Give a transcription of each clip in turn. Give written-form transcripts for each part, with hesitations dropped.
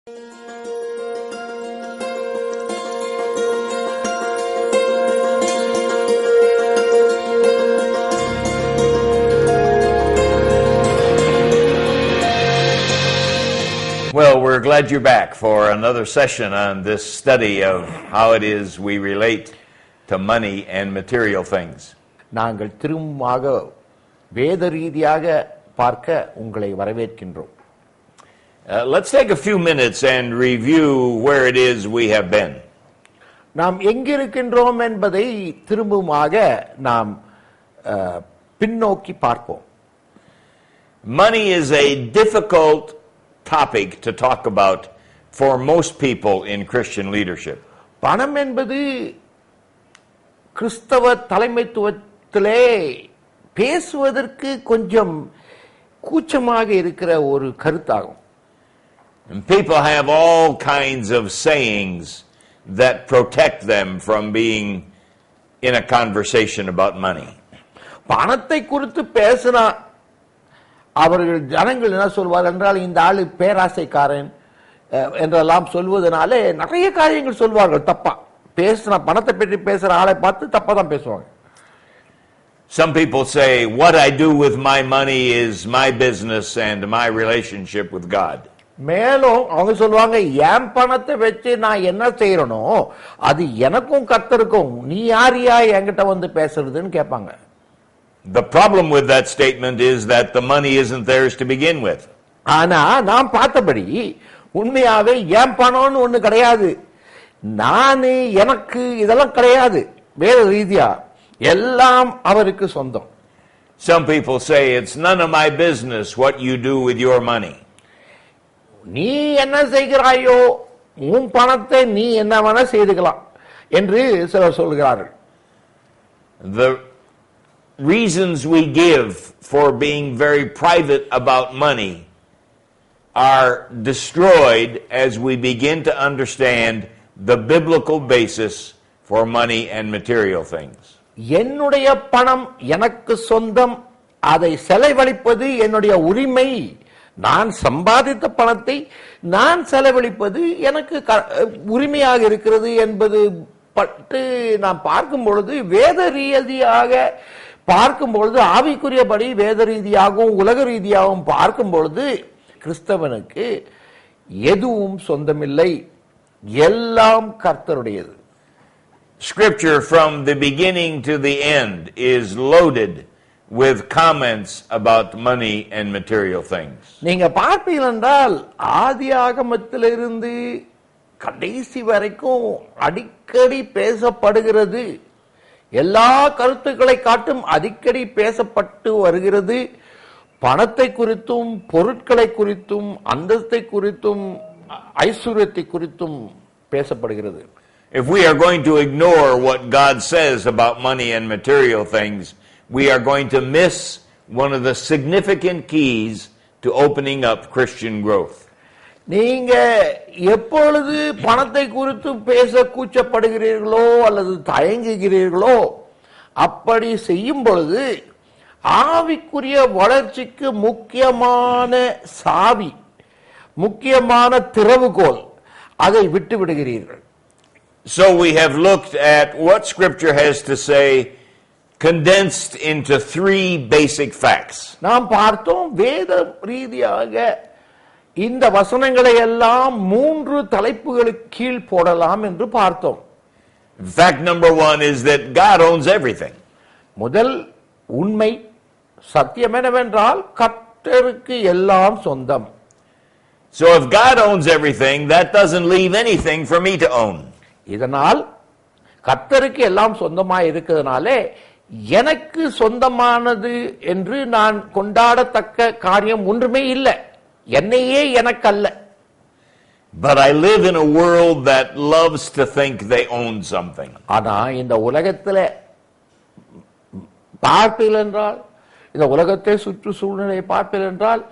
Well, we're glad you're back for another session on this study of how it is we relate to money and material things. நாங்கள் திரும்பமாக வேத ரீதியாக பார்க்க உங்களை வரவேற்கின்றோம். Let's take a few minutes and review where it is we have been. நாம் எங்கிருக்கின்றோம் என்பதை திரும்பமாக நாம் பின்னோக்கி பார்ப்போம். Money is a difficult topic to talk about for most people in Christian leadership. பணம் என்பது கிறிஸ்தவ தலைமைத்துவத்திலே பேசுவதற்கு கொஞ்சம் கூச்சமாக இருக்கிற ஒரு கருத்தாகும். And people have all kinds of sayings that protect them from being in a conversation about money. பணத்தை குறித்து பேசினா அவர்கள் ஜனங்கள் என்ன சொல்வார் என்றால் இந்த ஆளு பேராசைக்காரன் என்றெல்லாம் சொல்வதனாலே நிறைய காரியங்கள் சொல்வார்கள் தப்பா. பேசின பணத்தை பற்றி பேசுற ஆளை பார்த்து தப்பா தான் பேசுவாங்க. Some people say what I do with my money is my business and my relationship with God. மேலும் அவங்க சொல்வாங்க என் பணத்தை வச்சு நான் என்ன செய்யறனோ அது எனக்கும் கர்த்தருக்கும் நீ யாரியா என்கிட்ட வந்து பேசுறதுன்னு கேட்பாங்க. The problem with that statement is that the money isn't theirs to begin with. ஆனா நாம் பார்த்தபடி உண்மையாவே என் பணம்னு ஒண்ணு கிடையாது. நானு எனக்கு இதெல்லாம் கிடையாது. வேற ரீதியா எல்லாம் அவருக்கு சொந்தம். Some people say it's none of my business what you do with your money. நீ என்ன செய்கிறாயோ உன் பணத்தை நீ என்ன வேணா செய்துக்கலாம் என்று சிலர் சொல்கிறார்கள். The reasons we give for being very private about money are destroyed as we begin to understand the biblical basis for money and material things. என்னுடைய பணம் எனக்கு சொந்தம், அதை செலவழிப்பது என்னுடைய உரிமை. நான் சம்பாதித்த பணத்தை நான் செலவழிப்பது எனக்கு உரிமையாக இருக்கிறது என்பது பற்றி நாம் பார்க்கும் பொழுது வேத ரீதியாக பார்க்கும் பொழுது ஆவிக்குரியபடி வேத ரீதியாகவும் உலக ரீதியாகவும் பார்க்கும் பொழுது கிறிஸ்தவனுக்கு எதுவும் சொந்தமில்லை, எல்லாம் கர்த்தருடையது. Scripture from the beginning to the end is loaded with comments about money and material things. நீங்க பார்ப்பீர்கள் என்றால் ஆதியாகமத்திலிருந்து கடைசி வரைக்கும் அடிக்கடி பேசப்படுகிறது. எல்லா கருத்துக்களை காட்டும் அடிக்கடி பேசப்பட்டு வருகிறது. பணத்தை குறித்தும் பொருட்களை குறித்தும் அந்தஸ்தை குறித்தும் ஐஸ்வர்யத்தை குறித்தும் பேசப்படுகிறது. If we are going to ignore what God says about money and material things, we are going to miss one of the significant keys to opening up Christian growth. நீங்க எப்பொழுது பணத்தை குறித்து பேச கூச்சப்படுகிறீர்களோ அல்லது தயங்குகிறீர்களோ அப்படி செய்யும் பொழுது ஆவிக்குரிய வளர்ச்சிக்கு முக்கியமான சாவி, முக்கியமான திறவுகோல் அதை விட்டு விடுகிறீர்கள். So we have looked at what Scripture has to say condensed into three basic facts. நாம் பார்த்தோம் வேத ரீதியாக இந்த வசனங்களை எல்லாம் மூன்று தலைப்புகளுக்கு கீழ் போடலாம் என்று பார்த்தோம். Fact number one is that God owns everything. முதல் உண்மை சத்தியம் என்னவென்றால் கர்த்தருக்கு எல்லாம் சொந்தம். So if God owns everything, that doesn't leave anything for me to own. இதனால் கர்த்தருக்கு எல்லாம் சொந்தமாய் இருக்கிறதுனாலே எனக்கு சொந்தமானது என்று நான் கொண்டாடத்தக்க காரியம் ஒன்றுமே இல்லை. என்னையே எனக்கல்ல. But I live in a world that loves to think they own something. ஆனா இந்த உலகத்தில் பார்ப்பீர்கள் என்றால், இந்த உலகத்தை சுற்று சூழ்நிலை பார்ப்பீர்கள் என்றால்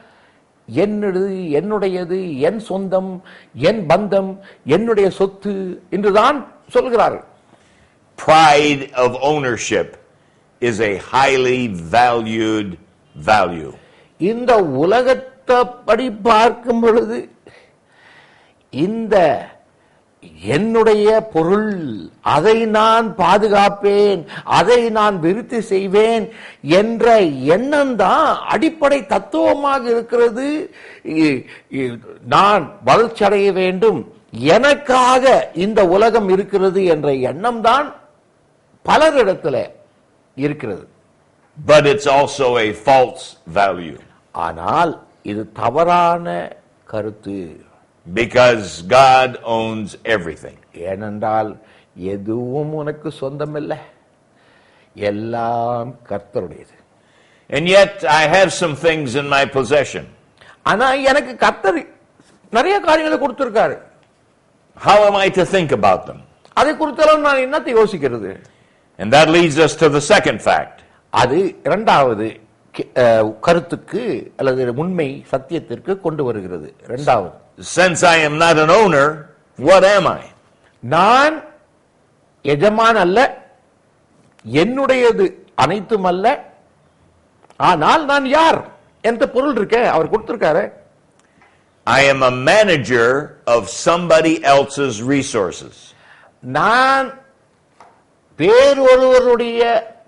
என்னுடையது, என் சொந்தம், என் பந்தம், என்னுடைய சொத்து என்றுதான் சொல்கிறார்கள். Pride of ownership is a highly valued value. இந்த உலகத்தை படி பார்க்கும் பொழுது இந்த என்னுடைய பொருள், அதை நான் பாதுகாப்பேன், அதை நான் விருத்தி செய்வேன் என்ற எண்ணம் தான் அடிப்படை தத்துவமாக இருக்கிறது. நான் வளர்ச்சி அடைய வேண்டும், எனக்காக இந்த உலகம் இருக்கிறது என்ற எண்ணம் தான் பலரிடத்தில் இருக்கிறது. But it's also a false value. ஆனால் இது தவறான கருத்து. Because God owns everything. ஏனென்றால் எதுவும் உனக்கு சொந்தமில்லை, எல்லாம் கர்த்தருடையது. And yet I have some things in my possession. ஆனா எனக்கு கர்த்தர் நிறைய காரியங்களை கொடுத்திருக்காரு. How am I to think about them? அதை குறித்தெல்லாம் நான் என்னத்தை யோசிக்கிறது? And that leads us to the second fact. அது இரண்டாவது கருத்துக்கு அல்லது உண்மை சத்தியத்திற்கு கொண்டு வருகிறது. இரண்டாவது, Since I am not an owner, what am I? நான் எஜமான் அல்ல, என்னுடையது அனைத்தும் அல்ல, ஆனால் நான் யார் என்ற பொருள் இருக்க அவர் கொடுத்திருக்காரு. I am a manager of somebody else's resources. நான் வேறொருவருடைய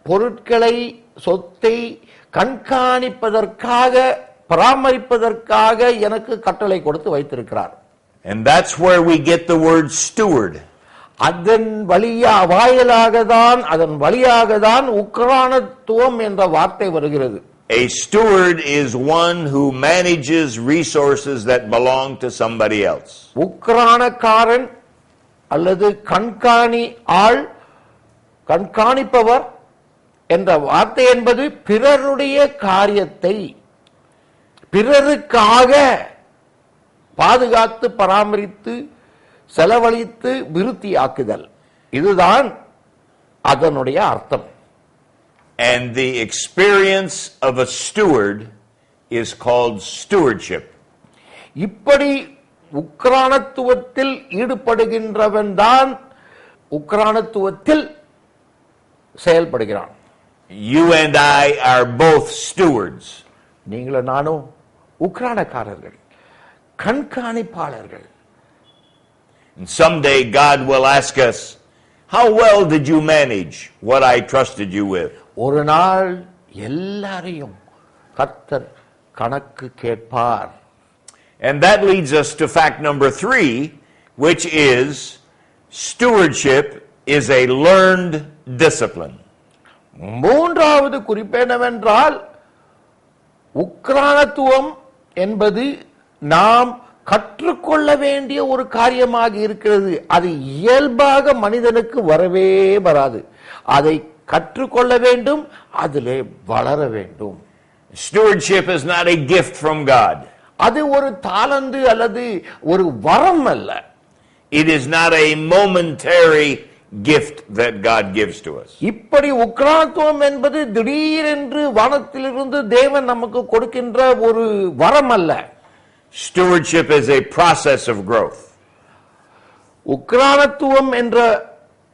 பொருட்களை, சொத்தை கண்காணிப்பதற்காக, பராமரிப்பதற்காக எனக்கு கட்டளை கொடுத்து வைத்திருக்கிறார். And that's where we get the word steward. அதன் வழியாக தான் உக்ரானத்துவம் என்ற வார்த்தை வருகிறது. A steward is one who manages resources that belong to somebody else. உக்ரானக்காரன் அல்லது கண்காணிப்பவர் என்ற வார்த்தை என்பது பிறருடைய காரியத்தை பிறருக்காக பாதுகாத்து, பராமரித்து, செலவழித்து விருத்தியாக்குதல், இதுதான் அதனுடைய அர்த்தம். And the experience of a steward is called stewardship. இப்படி உக்ரானத்துவத்தில் ஈடுபடுகின்றவன் தான் உக்ரானத்துவத்தில் செயல்படுகிறான். You and I are both stewards. நீங்களும் நானும் உக்ரானக்காரர்கள், கண்காணிப்பாளர்கள். And someday God will ask us, how well did you manage what I trusted you with? ஒரு நாள் எல்லாரையும் கர்த்தர் கணக்கு கேட்பார். And that leads us to fact number 3, which is stewardship is a learned discipline. மூன்றாவது குறிப்பு என்னவென்றால், உக்ரானத்துவம் என்பது நாம் கற்றுக்கொள்ள வேண்டிய ஒரு காரியமாக இருக்கிறது. அது இயல்பாக மனிதனுக்கு வரவே வராது. அதை கற்றுக்கொள்ள வேண்டும், அதிலே வளர வேண்டும். Stewardship is not a gift from God. அது ஒரு தாளந்து அல்லது ஒரு வரம் அல்ல. It is not a momentary gift that God gives to us. இப்படி உக்ரானத்துவம் என்பது திடீரென்று வானத்திலிருந்து தேவன் நமக்கு கொடுக்கின்ற ஒரு வரம் அல்ல. Stewardship is a process of growth. உக்ரானத்துவம் என்ற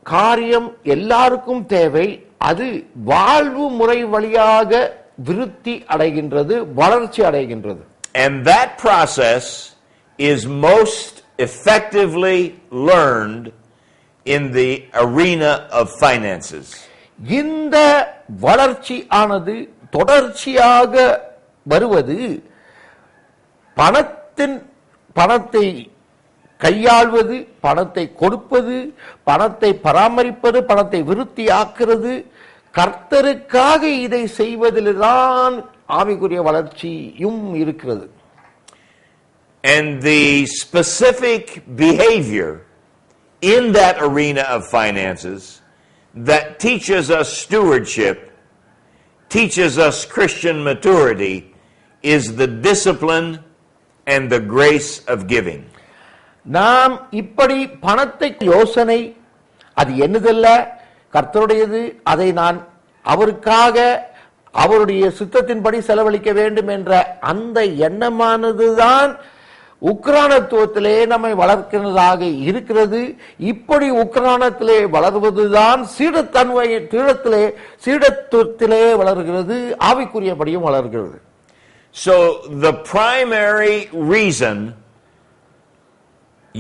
காரியம் எல்லாருக்கும் தேவை. அது வாழ்வு முறை வழியாக விருத்தி அடைகின்றது, வளர்ச்சி அடைகின்றது. And that process is most effectively learned in the arena of finances. இந்த வளர்ச்சி ஆனது தொடர்ச்சியாக வருவது பணத்தை கையாள்வது, பணத்தை கொடுப்பது, பணத்தை பராமரிப்பது, பணத்தை விருத்தியாக்குறது, கர்த்தருக்காக இதை செய்வதில்தான் ஆவிக்குரிய வளர்ச்சியும் இருக்கிறது. And the specific behavior in that arena of finances that teaches us stewardship, teaches us Christian maturity, is the discipline and the grace of giving. நாம் இப்படி பணத்தை யோசனை, அது என்னதல்ல, கர்த்தருடையது, அதை நான் அவருக்காக அவருடைய சித்தத்தின்படி செலவழிக்க வேண்டும் என்ற அந்த எண்ணமானதுதான் உக்ரானத்துவத்திலே நம்மை வளர்க்கிறதாக இருக்கிறது. இப்படி உக்ரானத்திலே வளர்வதுதான் சீடத்துவத்திலே வளர்கிறது, ஆவிக்குரியபடியும் வளர்கிறது. So the primary reason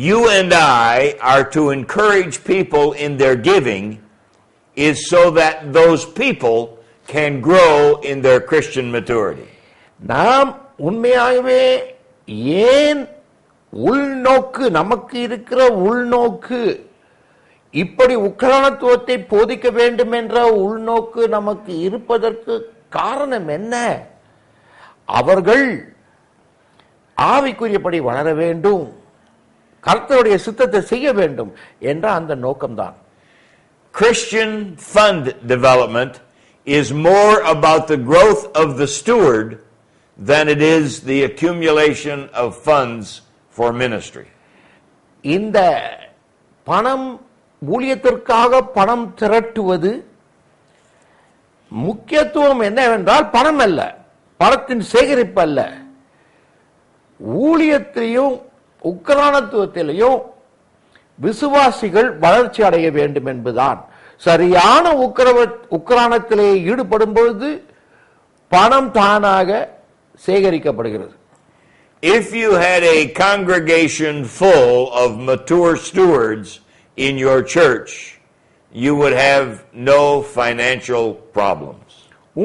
you and I are to encourage people in their giving is so that those people can grow in their Christian maturity. நாம் உண்மையாகவே ஏன் உள்நோக்கு, நமக்கு இருக்கிற உள்நோக்கு, இப்படி உக்கிரானத்துவத்தை போதிக்க வேண்டும் என்ற உள்நோக்கு நமக்கு இருப்பதற்கு காரணம் என்ன? அவர்கள் ஆவிக்குரியபடி வளர வேண்டும், கர்த்தருடைய சித்தத்தை செய்ய வேண்டும் என்ற அந்த நோக்கம்தான். Christian fund development is more about the growth of the steward than it is the accumulation of funds for ministry. இந்த பணம், ஊழியத்திற்காக பணம் திரட்டுவது முக்கியத்துவம் என்னவென்றால் பணம் அல்ல, பணத்தின் சேகரிப்பு அல்ல. ஊழியத்திலையும் உக்கிரானத்துவத்திலையும் விசுவாசிகள் வளர்ச்சி அடைய வேண்டும் என்பதுதான். சரியான உக்கிரானத்திலே ஈடுபடும் பொழுது பணம் தானாக சேகரிக்கப்படுகிறது. If you had a congregation full of mature stewards in your church, you would have no financial problems.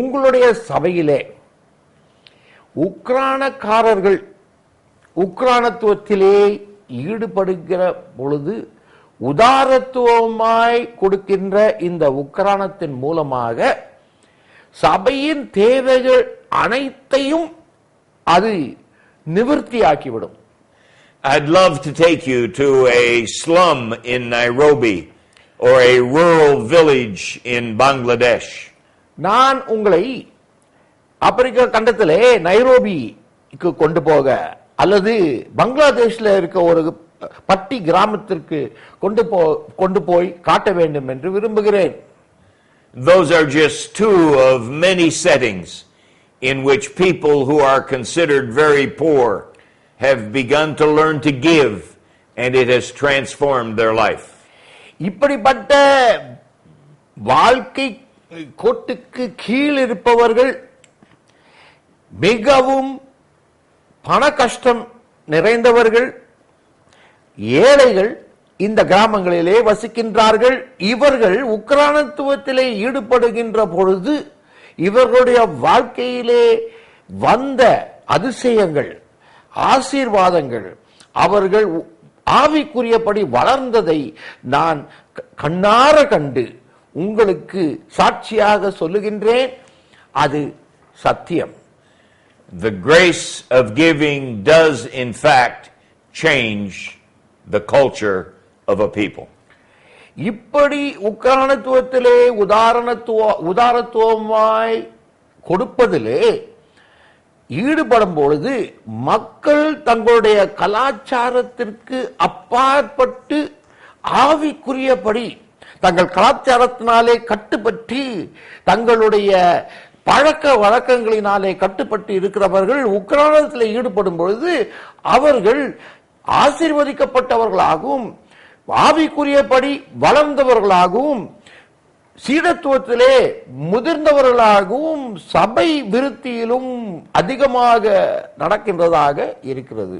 உங்களுடைய சபையிலே உக்கிரானக்காரர்கள் உக்கிரானத்துவத்திலே ஈடுபடுகிற பொழுது உதாரத்துவமாய் கொடுக்கின்ற இந்த உக்கிரானத்தின் மூலமாக சபையின் தேவைகள் அனைத்தையும் அது நிவர்த்தியாக்கிவிடும். I'd love to take you to a slum in Nairobi or a rural village in Bangladesh. நான் உங்களை ஆப்பிரிக்கா கண்டத்திலே நைரோபிக்கு கொண்டு போக அல்லது பங்களாதேஷ்ல இருக்க ஒரு பட்டி கிராமத்திற்கு கொண்டு போய் காட்ட வேண்டும் என்று விரும்புகிறேன். Those are just two of many settings in which people who are considered very poor have begun to learn to give, and it has transformed their life. இப்படிப்பட்ட வாழ்க்கை கோட்டுக்கு கீழ் இருப்பவர்கள், மிகவும் பண கஷ்டம் நிறைந்தவர்கள், ஏழைகள் இந்த கிராமங்களிலே வசிக்கின்றார்கள். இவர்கள் உக்கிரானத்துவத்திலே ஈடுபடுகின்ற பொழுது இவர்களுடைய வாழ்க்கையிலே வந்த அதிசயங்கள், ஆசீர்வாதங்கள், அவர்கள் ஆவிக்குரியபடி வளர்ந்ததை நான் கண்ணார கண்டு உங்களுக்கு சாட்சியாக சொல்லுகின்றேன். அது சத்தியம். The grace of giving does in fact change the culture of a people. இப்படி உக்கிரானத்துவத்திலே உதாரத்துவமாய் கொடுப்பதிலே ஈடுபடும் பொழுது மக்கள் தங்களுடைய கலாச்சாரத்திற்கு அப்பாற்பட்டு ஆவிக்குரியபடி தங்கள் கலாச்சாரத்தினாலே கட்டுப்பட்டு தங்களுடைய பழக்க வழக்கங்களினாலே கட்டுப்பட்டு இருக்கிறவர்கள் உக்கிரானத்தில் ஈடுபடும் பொழுது அவர்கள் ஆசீர்வதிக்கப்பட்டவர்களாகவும் ஆவிக்குரியபடி வளர்ந்தவர்களாகவும் சீடத்துவத்திலே முதிர்ந்தவர்களாகவும் சபை விருத்தியிலும் அதிகமாக நடக்கின்றதாக இருக்கிறது.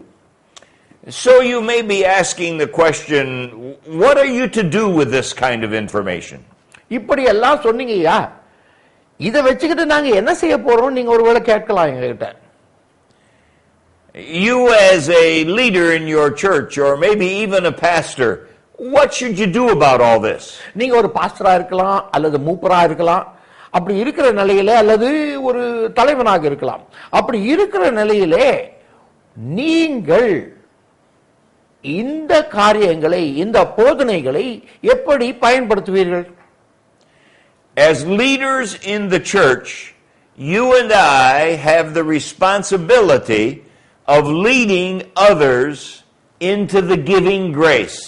So you may be asking the question, what are you to do with this kind of information? இப்படி எல்லாம் சொன்னீங்கயா, இதை வச்சுக்கிட்டு நாங்க என்ன செய்ய போறோம் நீங்க ஒருவேளை கேட்கலாம் எங்ககிட்ட. You as a leader in your church or maybe even a pastor, what should you do about all this? நீங்க ஒரு பாஸ்டரா இருக்கலாம் அல்லது மூப்பரா இருக்கலாம். அப்படி இருக்கிற நிலையிலே அல்லது ஒரு தலைவனாக இருக்கலாம். அப்படி இருக்கிற நிலையிலே நீங்கள் இந்த காரியங்களை, இந்த போதனைகளை எப்படி பயன்படுத்துவீர்கள்? As leaders in the church, you and I have the responsibility of leading others into the giving grace.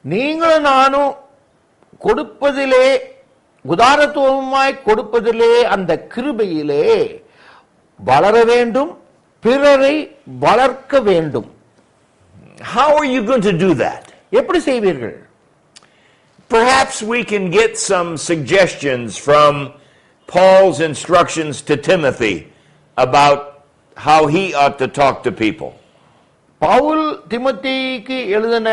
நீங்களும் நானும் கொடுப்பதிலே, உதாரத்துவமாய் கொடுப்பதிலே, அந்த கிருபையிலே வளர வேண்டும், பிறரை வளர்க்க வேண்டும். How are you going to do that? எப்படி செய்வீர்கள்? Perhaps we can get some suggestions from Paul's instructions to Timothy about how he ought to talk to people. Pavul திமோத்தேயுக்கு எழுதின